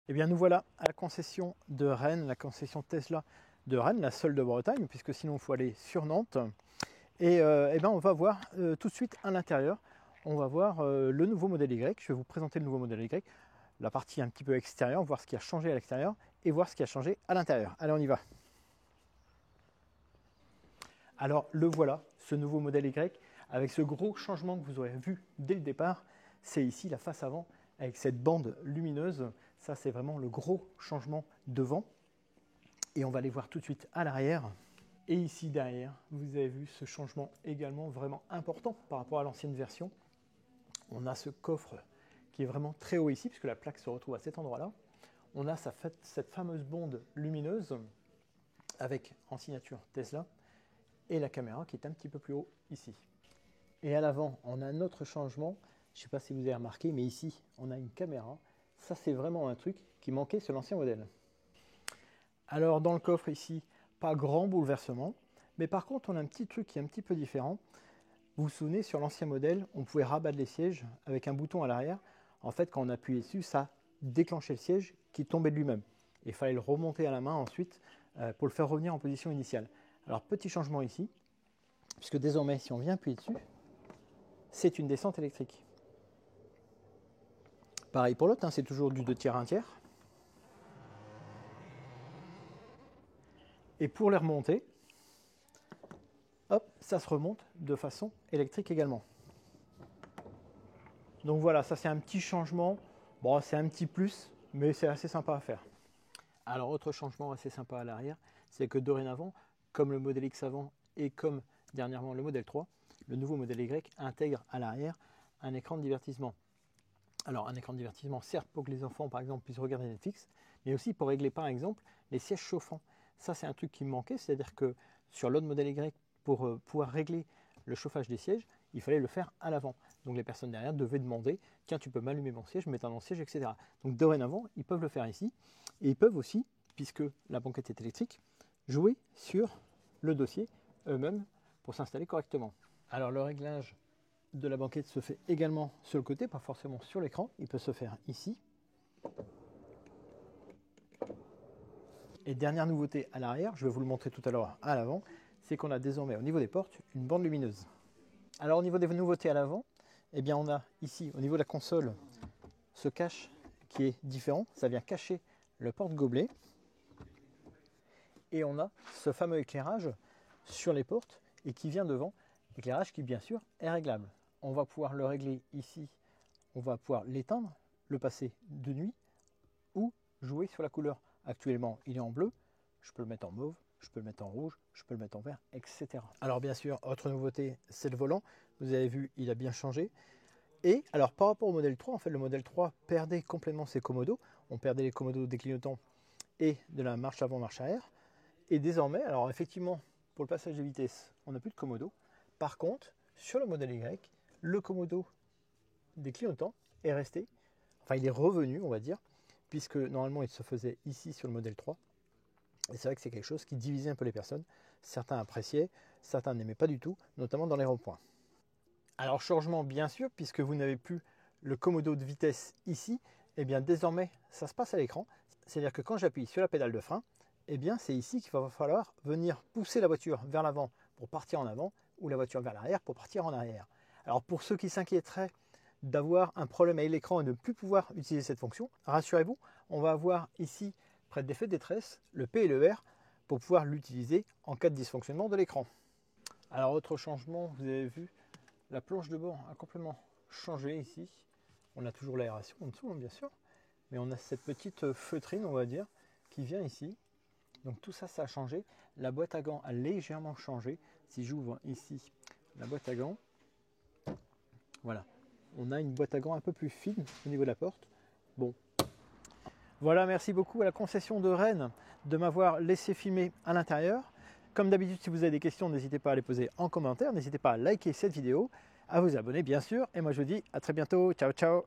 Eh bien, nous voilà à la concession de Rennes, la concession Tesla de Rennes, la seule de Bretagne, puisque sinon il faut aller sur Nantes. Et eh bien, on va voir tout de suite à l'intérieur, on va voir le nouveau modèle Y. Je vais vous présenter le nouveau modèle Y, la partie un petit peu extérieure, voir ce qui a changé à l'extérieur et voir ce qui a changé à l'intérieur. Allez, on y va. Alors, le voilà, ce nouveau modèle Y, avec ce gros changement que vous aurez vu dès le départ. C'est ici la face avant, avec cette bande lumineuse. Ça, c'est vraiment le gros changement devant. Et on va aller voir tout de suite à l'arrière. Et ici derrière, vous avez vu ce changement également vraiment important par rapport à l'ancienne version. On a ce coffre qui est vraiment très haut ici, puisque la plaque se retrouve à cet endroit-là. On a cette fameuse bande lumineuse avec en signature Tesla et la caméra qui est un petit peu plus haut ici. Et à l'avant, on a un autre changement. Je ne sais pas si vous avez remarqué, mais ici, on a une caméra. Ça, c'est vraiment un truc qui manquait sur l'ancien modèle. Alors, dans le coffre ici, pas grand bouleversement. Mais par contre, on a un petit truc qui est un petit peu différent. Vous vous souvenez, sur l'ancien modèle, on pouvait rabattre les sièges avec un bouton à l'arrière. En fait, quand on appuyait dessus, ça déclenchait le siège qui tombait de lui-même. Il fallait le remonter à la main ensuite pour le faire revenir en position initiale. Alors, petit changement ici, puisque désormais, si on vient appuyer dessus, c'est une descente électrique. Pareil pour l'autre, hein, c'est toujours du 2 tiers 1 tiers. Et pour les remonter, hop, ça se remonte de façon électrique également. Donc voilà, ça c'est un petit changement. Bon, c'est un petit plus, mais c'est assez sympa à faire. Alors, autre changement assez sympa à l'arrière, c'est que dorénavant, comme le modèle X avant et comme dernièrement le modèle 3, le nouveau modèle Y intègre à l'arrière un écran de divertissement. Alors, un écran de divertissement, certes, pour que les enfants, par exemple, puissent regarder Netflix, mais aussi pour régler, par exemple, les sièges chauffants. Ça, c'est un truc qui me manquait, c'est-à-dire que sur l'autre modèle Y, pour pouvoir régler le chauffage des sièges, il fallait le faire à l'avant. Donc, les personnes derrière devaient demander « Tiens, tu peux m'allumer mon siège, m'éteindre mon siège, etc. » Donc, dorénavant, ils peuvent le faire ici. Et ils peuvent aussi, puisque la banquette est électrique, jouer sur le dossier eux-mêmes pour s'installer correctement. Alors, le réglage de la banquette se fait également sur le côté, pas forcément sur l'écran. Il peut se faire ici. Et dernière nouveauté à l'arrière, je vais vous le montrer tout à l'heure à l'avant, c'est qu'on a désormais au niveau des portes une bande lumineuse. Alors au niveau des nouveautés à l'avant, eh bien on a ici au niveau de la console ce cache qui est différent. Ça vient cacher le porte-gobelet. Et on a ce fameux éclairage sur les portes et qui vient devant. Éclairage qui bien sûr est réglable. On va pouvoir le régler ici, on va pouvoir l'éteindre, le passer de nuit ou jouer sur la couleur. Actuellement, il est en bleu, je peux le mettre en mauve, je peux le mettre en rouge, je peux le mettre en vert, etc. Alors bien sûr, autre nouveauté, c'est le volant. Vous avez vu, il a bien changé. Et alors par rapport au modèle 3, en fait, le modèle 3 perdait complètement ses commodos. On perdait les commodos des clignotants et de la marche avant, marche arrière. Et désormais, alors effectivement, pour le passage de vitesse, on n'a plus de commodo. Par contre, sur le modèle Y, le commodo des clignotants est resté, enfin il est revenu, on va dire, puisque normalement il se faisait ici sur le modèle 3. Et c'est vrai que c'est quelque chose qui divisait un peu les personnes. Certains appréciaient, certains n'aimaient pas du tout, notamment dans les ronds-points. Alors changement bien sûr, puisque vous n'avez plus le commodo de vitesse ici, et bien désormais ça se passe à l'écran. C'est-à-dire que quand j'appuie sur la pédale de frein, eh bien c'est ici qu'il va falloir venir pousser la voiture vers l'avant pour partir en avant, ou la voiture vers l'arrière pour partir en arrière. Alors pour ceux qui s'inquiéteraient d'avoir un problème avec l'écran et de ne plus pouvoir utiliser cette fonction, rassurez-vous, on va avoir ici, près de l'effet de détresse, le P et le R pour pouvoir l'utiliser en cas de dysfonctionnement de l'écran. Alors autre changement, vous avez vu, la planche de bord a complètement changé ici. On a toujours l'aération en dessous, bien sûr, mais on a cette petite feutrine, on va dire, qui vient ici. Donc tout ça, ça a changé. La boîte à gants a légèrement changé. Si j'ouvre ici la boîte à gants, voilà, on a une boîte à gants un peu plus fine au niveau de la porte. Bon, voilà, merci beaucoup à la concession de Rennes de m'avoir laissé filmer à l'intérieur. Comme d'habitude, si vous avez des questions, n'hésitez pas à les poser en commentaire. N'hésitez pas à liker cette vidéo, à vous abonner bien sûr. Et moi je vous dis à très bientôt. Ciao, ciao.